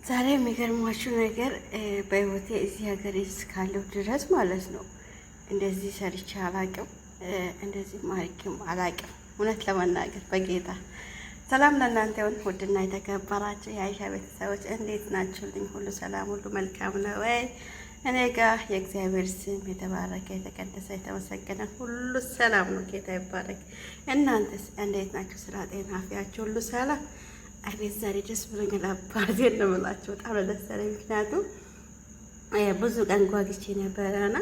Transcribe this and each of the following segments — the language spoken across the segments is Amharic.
ዛሬ የሚገርማችሁ ነገር በህይወቴ እዚህ ሀገር እስካለሁ ድረስ ማለት ነው እንደዚህ ሰርቼ አላቅም፣ እንደዚህ ማርኪም አላቅም። እውነት ለመናገር በጌታ ሰላም ለእናንተ ይሁን። ውድና የተከበራችሁ የአይሻ ቤተሰቦች እንዴት ናችሁልኝ? ሁሉ ሰላም፣ ሁሉ መልካም ነው ወይ? እኔ ጋር የእግዚአብሔር ስም የተባረከ የተቀደሰ የተመሰገነ ሁሉ ሰላም ነው። ጌታ ይባረክ። እናንተስ እንዴት ናችሁ? ስራ፣ ጤና፣ አፍያችሁ ሁሉ ሰላም? አቤት ዛሬ ደስ ብሎኛል። አባቴን ነው የምላችሁ። በጣም ነው ደስ ያለኝ። ምክንያቱም ብዙ ቀን ጓግቼ ነበረና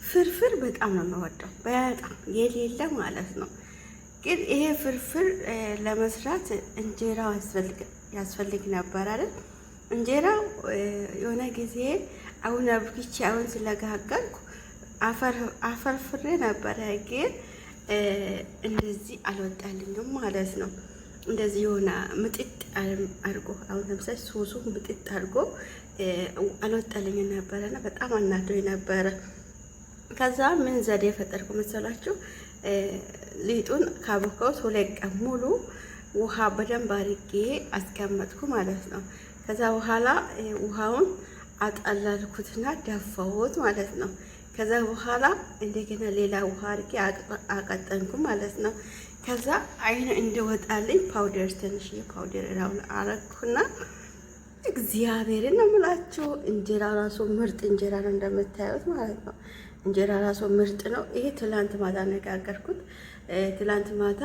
ፍርፍር በጣም ነው የምወደው፣ በጣም የሌለ ማለት ነው። ግን ይሄ ፍርፍር ለመስራት እንጀራው ያስፈልግ ነበር አይደል? እንጀራው የሆነ ጊዜ አሁን አብክቼ አሁን ስለጋገርኩ አፈርፍሬ ነበረ፣ ግን እንደዚህ አልወጣልኝም ማለት ነው። እንደዚህ የሆነ ምጥጥ አድርጎ አሁን ለምሳሌ ሶሱን ምጥጥ አድርጎ አልወጣልኝም ነበረና በጣም አናዶኝ ነበረ። ከዛ ምን ዘዴ ፈጠርኩ መሰላችሁ? ሊጡን ካቦካሁት 2 ቀን ሙሉ ውሃ በደንብ አድርጌ አስቀመጥኩ ማለት ነው። ከዛ በኋላ ውሃውን አጣላልኩትና ደፋሁት ማለት ነው። ከዛ በኋላ እንደገና ሌላ ውሃ አድርጌ አቀጠንኩ ማለት ነው። ከዛ አይን እንደወጣልኝ ፓውደር ትንሽዬ ፓውደር አረኩና እግዚአብሔርን ነው የምላችሁ እንጀራ ራሱ ምርጥ እንጀራ ነው እንደምታዩት ማለት ነው። እንጀራ ራሱ ምርጥ ነው። ይሄ ትላንት ማታ ነጋገርኩት። ትላንት ማታ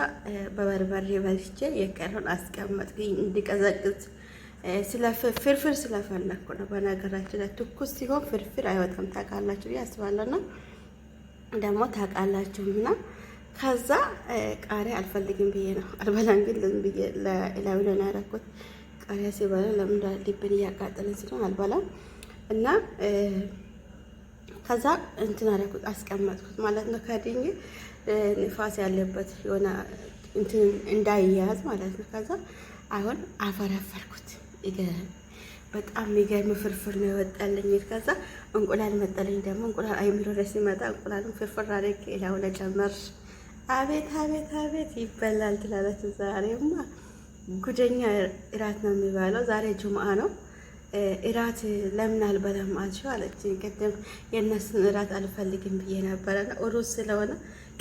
በበርበሬ በልቼ የቀረውን አስቀመጥኩኝ እንዲቀዘቅዝ ፍርፍር ስለፈለኩ ነው። በነገራችን ላይ ትኩስ ሲሆን ፍርፍር አይወጣም ታውቃላችሁ ብዬ አስባለሁና ደግሞ ታውቃላችሁና ከዛ ቃሪያ አልፈልግም ብዬ ነው አልበላም፣ ግን ለምን ብዬ ለላዩ ላይ ያደረኩት ቃሪያ ሲበላ ለምን ልብን እያቃጠለን ስለሆነ አልበላም። እና ከዛ እንትን አደረኩት አስቀመጥኩት ማለት ነው። ከድኝ ንፋስ ያለበት የሆነ እንትን እንዳይያዝ ማለት ነው። ከዛ አሁን አፈረፈርኩት። በጣም የሚገርም ፍርፍር ነው የወጣልኝ። ከዛ እንቁላል መጣልኝ። ደግሞ እንቁላል አይምሮ ላይ ሲመጣ እንቁላሉን ፍርፍር አድርጌ ላዩ ላይ ጨመር። አቤት አቤት አቤት ይበላል ትላለች። ዛሬማ ጉደኛ እራት ነው የሚባለው። ዛሬ ጁምአ ነው። እራት ለምን አልበላም አልሽው አለች። ቅድም የእነሱን እራት አልፈልግም ብዬ ነበረና ሩዝ ስለሆነ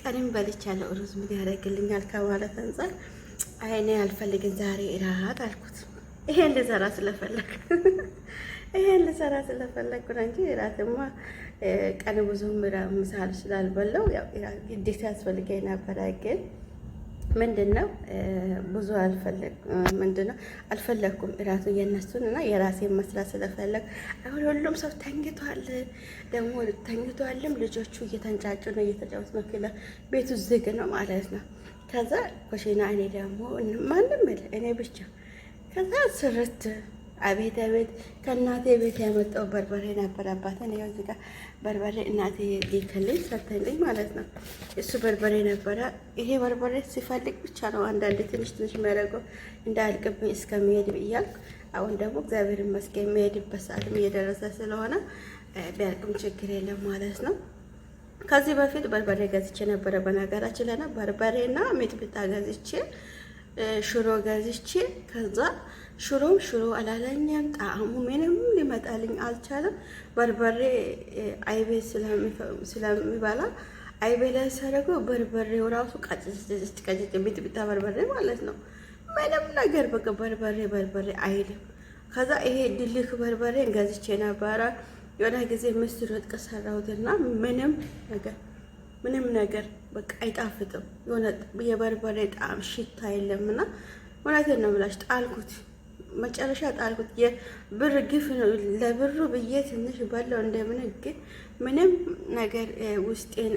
ቀንም በልቻለሁ። ሩዝ ምን ያደርግልኛል ከማለት አንጻር አይኔ አልፈልግም ዛሬ እራት አልኩት። ይሄን ልሰራ ስለፈለኩ ነው እንጂ እራትማ ቀን ብዙም ምሳል ስላልበላው ያው እራት ግዴታ ያስፈልገኝ ነበረ። ግን ምንድነው ብዙ አልፈለኩም እራቱ የነሱን እና የራሴን መስራት ስለፈለግ። አሁን ሁሉም ሰው ተኝቷል፣ ደግሞ ተኝቷልም ልጆቹ እየተንጫጩ ነው፣ እየተጫወቱ ነው። ክላ ቤቱ ዝግ ነው ማለት ነው። ከዛ ኮሽና እኔ ደግሞ ማንም የለ እኔ ብቻ። ከዛ ስርት አቤት አቤት ከእናቴ ቤት ያመጣው በርበሬ ነበረባት። እኔ ያው እዚህ ጋር በርበሬ እናቴ ሊከልኝ ሰተልኝ ማለት ነው። እሱ በርበሬ ነበረ። ይሄ በርበሬ ሲፈልግ ብቻ ነው አንዳንድ ትንሽ የሚያደርገው እንዳያልቅብኝ እስከሚሄድ እያልኩ። አሁን ደግሞ እግዚአብሔር ይመስገን የሚሄድበት ሰዓትም እየደረሰ ስለሆነ ቢያልቅም ችግር የለም ማለት ነው። ከዚህ በፊት በርበሬ ገዝቼ ነበረ። በነገራችን ላይ በርበሬና ሚጥሚጣ ገዝቼ ሽሮ ገዝቼ ከዛ ሽሮ አላለኝም። ጣዕሙ ምንም ሊመጣልኝ አልቻለም። በርበሬ አይቤ ስለሚበላ አይቤ ላይ ሳደርገው በርበሬው ራሱ ቀጭጭ ሚጥሚጣ በርበሬ ማለት ነው። ምንም ነገር በቃ በርበሬ አይልም። ከዛ ይሄ ድልክ በርበሬ ገዝቼ ነበረ። የሆነ ጊዜ ምስር ወጥ ሰራሁትና ምንም ነገር በቃ አይጣፍጥም። የሆነ የበርበሬ ጣዕም ሽታ የለምና እውነቴን ነው የምላሽ ጣልኩት። መጨረሻ ጣልኩት። የብር ግፍ ነው። ለብሩ ብዬ ትንሽ በላው እንደምን፣ ግን ምንም ነገር ውስጤን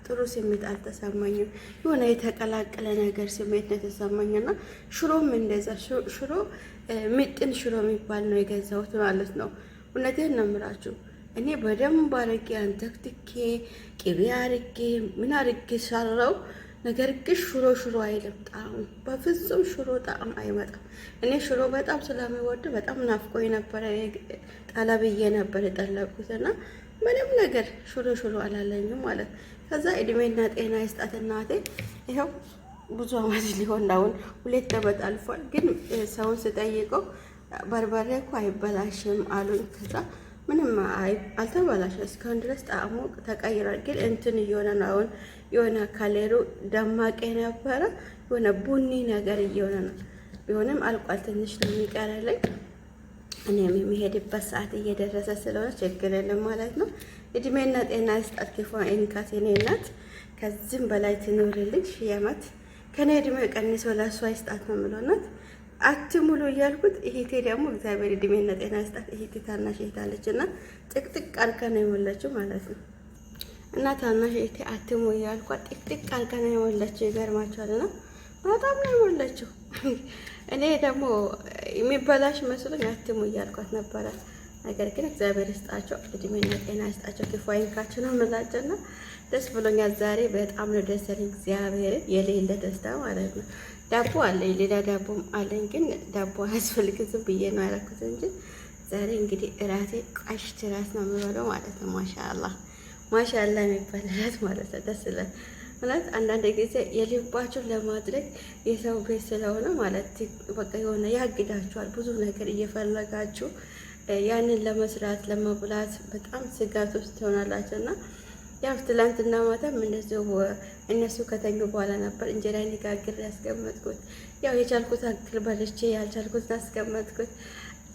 ጥሩ ስሜት አልተሰማኝም። የሆነ የተቀላቀለ ነገር ስሜት ነው የተሰማኝና ሽሮም እንደዛ ሽሮ ምጥን ሽሮ የሚባል ነው የገዛሁት ማለት ነው። እውነቴን ነው የምላችሁ እኔ በደንብ አድርጌ አንተክትኬ ቅቤ አድርጌ ምን አድርጌ ሰራው። ነገር ግን ሽሮ አይልም ጣዕሙ። በፍጹም ሽሮ ጣዕም አይመጣም። እኔ ሽሮ በጣም ስለሚወድ በጣም ናፍቆኝ ነበረ። ጠለብዬ ነበር የጠለብኩትና ምንም ነገር ሽሮ አላለኝም ማለት። ከዛ እድሜና ጤና ይስጣት እናቴ። ይኸው ብዙ አመት ሊሆን አሁን 2 ዓመት አልፏል። ግን ሰውን ስጠይቀው በርበሬ እኮ አይበላሽም አሉኝ። ከዛ ምንም አልተበላሸ እስካሁን ድረስ ጣዕሙ ተቀይሯል። ግን እንትን እየሆነ ነው አሁን የሆነ ከሌሩ ደማቅ የነበረ የሆነ ቡኒ ነገር እየሆነ ነው። ቢሆንም አልቋል። ትንሽ ነው የሚቀረልኝ። እኔም የሚሄድበት ሰዓት እየደረሰ ስለሆነ ችግር የለም ማለት ነው። እድሜና ጤና ይስጣት ክፉ አይንካት የኔ እናት። ከዚህም በላይ ትኖርልኝ ሺህ ዓመት ከኔ እድሜ ቀንሶ ለእሷ ይስጣት ነው የምለው እናት። አትሙሉ እያልኩት እህቴ ደግሞ እግዚአብሔር እድሜና ጤና ይስጣት። እህቴ ታናሽ እህት አለች እና ጥቅጥቅ አድርጋ ነው የሞላችው ማለት ነው። እና ታናሽ እህቴ አትሙ እያልኳት ጥቅጥቅ አድርጋ ነው የሞላችው። ይገርማችኋል እና በጣም ነው የሞላችው። እኔ ደግሞ የሚበላሽ መስሎኝ አትሙ እያልኳት ነበረ። ነገር ግን እግዚአብሔር ይስጣቸው እድሜና ጤና ይስጣቸው ክፉ አይንካቸው ነው የምላቸው እና ደስ ብሎኛል። ዛሬ በጣም ነው ደስ ያለኝ እግዚአብሔር የሌለ ደስታ ማለት ነው። ዳቦ አለኝ፣ ሌላ ዳቦም አለኝ፣ ግን ዳቦ አያስፈልግም ዝም ብዬ ነው ያደረኩት እንጂ ዛሬ እንግዲህ እራቴ ቀሽት ራስ ነው የምበለው ማለት ነው። ማሻአላህ ማሻአላህ የሚባል እራት ማለት ነው። ደስ ይላል ማለት አንዳንድ ጊዜ የልባችሁን ለማድረግ የሰው ቤት ስለሆነ ማለት በቃ የሆነ ያግዳችኋል። ብዙ ነገር እየፈለጋችሁ ያንን ለመስራት ለመብላት በጣም ስጋት ውስጥ ትሆናላችሁ እና ያው ትላንትና ማታም እንደዚሁ እነሱ ከተኙ በኋላ ነበር እንጀራ ጋግሬ ያስቀመጥኩት። ያው የቻልኩት አክል በልቼ ያልቻልኩት አስቀመጥኩት።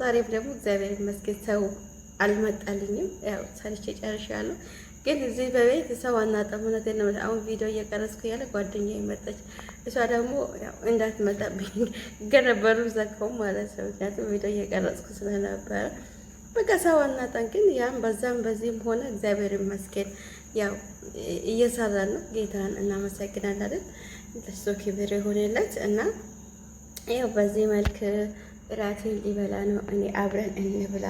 ዛሬም ደግሞ እግዚአብሔር ይመስገን ሰው አልመጣልኝም። ያው ሰርቼ ጨርሻለሁ። ግን እዚህ በቤት ሰው አናጠሙነት ነው። አሁን ቪዲዮ እየቀረጽኩ ያለ ጓደኛዬ መጣች። እሷ ደግሞ ያው እንዳትመጣብኝ ገነበሩ ዘጋው ማለት ነው። ምክንያቱም ቪዲዮ እየቀረጽኩ ስለነበረ በቃ ሰው አናጣን። ግን ያም በዛም በዚህም ሆነ እግዚአብሔር ይመስገን ያው እየሰራን ነው። ጌታን እናመሰግናለን። ለሱ ክብር ይሁንለት እና ያው በዚህ መልክ እራቴን ሊበላ ነው። እኔ አብረን እንብላ።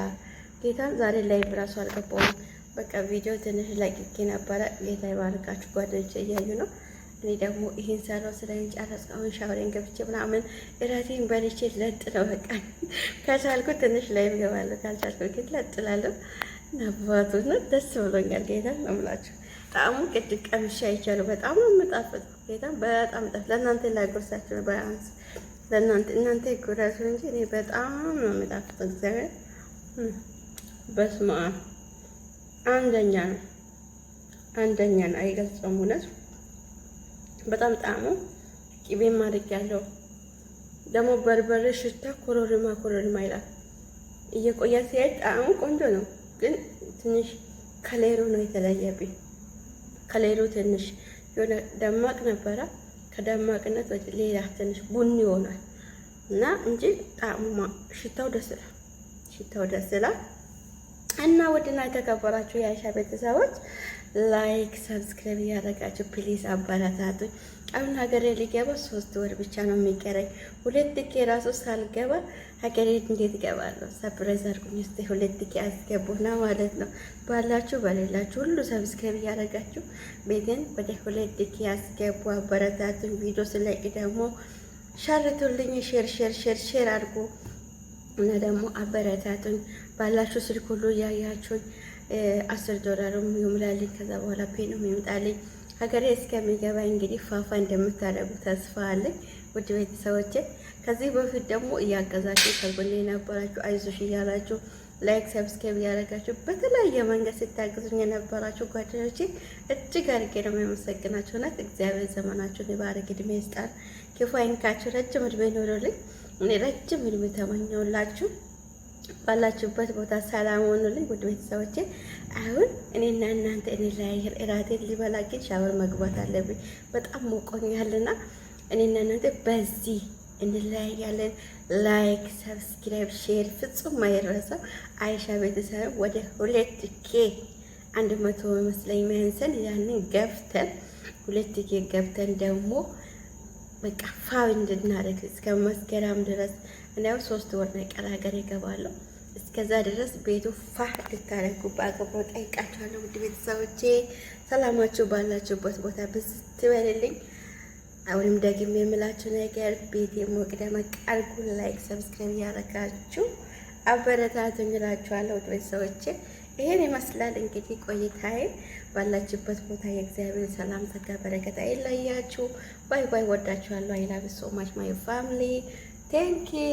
ጌታን ዛሬ ላይ ብራሱ አልገባውም። በቃ ቪዲዮ ትንሽ ለቅቄ ነበረ። ጌታ ይባርካችሁ። ጓደኞቼ እያዩ ነው። እኔ ደግሞ ይሄን ሰራው ስለኝ ጨረስኩ። አሁን ሻወሬን ገብቼ ምናምን እራቴን በልቼ ለጥ ነው በቃ። ከቻልኩ ትንሽ ላይ እገባለሁ፣ ካልቻልኩ ግን ለጥ እላለሁ። ነባቱ ነው። ደስ ብሎኛል። ጌታ ነው የምላችሁ። ጣዕሙ ቅድም ቀምሼ አይቻለሁ። በጣም ነው የምጣፍጥ። ጌታ በጣም ጣፍ ለእናንተ ላጎርሳችሁ ነው ባያንስ ለእናንተ እናንተ ይጎራሱ እንጂ እኔ በጣም ነው የምጣፍጥ። እግዚአብሔር በስመ አብ አንደኛ ነው አይገልጸውም። እውነት በጣም ጣዕሙ ቅቤም አድርጌያለሁ። ደግሞ በርበሬ ሽታ ኮረሪማ ይላል። እየቆየ ሲሄድ ጣዕሙ ቆንጆ ነው፣ ግን ትንሽ ከሌሩ ነው የተለየብኝ። ከሌሩ ትንሽ የሆነ ደማቅ ነበረ። ከደማቅነት ወደ ሌላ ትንሽ ቡኒ ይሆናል እና እንጂ ጣዕሙ ሽታው ደስ ይላል። እና ወድና የተከበራችሁ የአይሻ ቤተሰቦች ላይክ ሰብስክራይብ እያደረጋችሁ ፕሊዝ አበረታቱኝ። አሁን ሀገሬ ሊገባ 3 ወር ብቻ ነው የሚቀረኝ። 2 ቲኬ ራሱ ሳልገባ ሀገሬ እንዴት እገባለሁ? ሰርፕራይዝ አድርጉኝ እስቲ 2 ቲኬ አስገቡና ማለት ነው። ባላችሁ በሌላችሁ ሁሉ ሰብስክራይብ እያደረጋችሁ ቤቴን ወደ 2 ቲኬ አስገቡ። አበረታቱኝ። ቪዲዮ ስለቅ ደግሞ ሸርቱልኝ። ሼር አድርጉ እና ደግሞ አበረታቱኝ። ባላችሁ ስልክ ሁሉ እያያችሁኝ $10 ይሙላልኝ። ከዛ በኋላ ፔንም ይምጣልኝ። ሀገሬ እስከሚገባ እንግዲህ ፋፋ እንደምታደርጉ ተስፋ አለኝ። ውድ ቤተሰቦቼ ከዚህ በፊት ደግሞ እያገዛችሁ ከጎኔ የነበራችሁ አይዞሽ እያላችሁ ላይክ ሰብስክራይብ እያደረጋችሁ በተለያየ መንገድ ስታግዙኝ የነበራችሁ ጓደኞቼ እጅግ አድርጌ ነው የማመሰግናችሁ። እውነት እግዚአብሔር ዘመናችሁን ይባርክ፣ እድሜ ይስጣል፣ ክፉ አይንካችሁ፣ ረጅም እድሜ ይኖርልኝ። እኔ ረጅም እድሜ ተመኘሁላችሁ። ባላችሁበት ቦታ ሰላም ሆኑልኝ ውድ ቤተሰቦቼ። አሁን እኔና እናንተ እንለያየን። እራቴን ሊበላ ግን ሻወር መግባት አለብኝ። በጣም ሞቆኛልና እኔና እናንተ በዚህ እንለያያለን። ላይክ ሰብስክራይብ ሼር ፍጹም አይረሳው። አይሻ ቤተሰብ ወደ 2K 100 መስለኝ መንሰል ያንን ገፍተን 2K ገብተን ደግሞ በቃ ፋው እንድናደርግ እስከ መስከረም ድረስ እናው 3 ወር ነው ቀር ሀገር ይገባለሁ። እስከዛ ድረስ ቤቱ ፋህ ልታረጉ በአገባው ጠይቃችኋለሁ። ውድ ቤተሰቦቼ ሰላማችሁ ባላችሁበት ቦታ ብዝት ይበልልኝ። አሁንም ደግሜ የምላችሁ ነገር ቤቴ ሞቅ ደመቅ አድርጉ። ላይክ ሰብስክራይብ ያደረጋችሁ አበረታቱኝ እላችኋለሁ። ውድ ቤተሰቦቼ ይሄን ይመስላል እንግዲህ ቆይታዬ። ባላችሁበት ቦታ የእግዚአብሔር ሰላም ጸጋ በረከት አይለያችሁ። ባይ ባይ። ወዳችኋለሁ። አይ ላቭ ዩ ሶ ማች ማይ ፋሚሊ። ቴንክ ዩ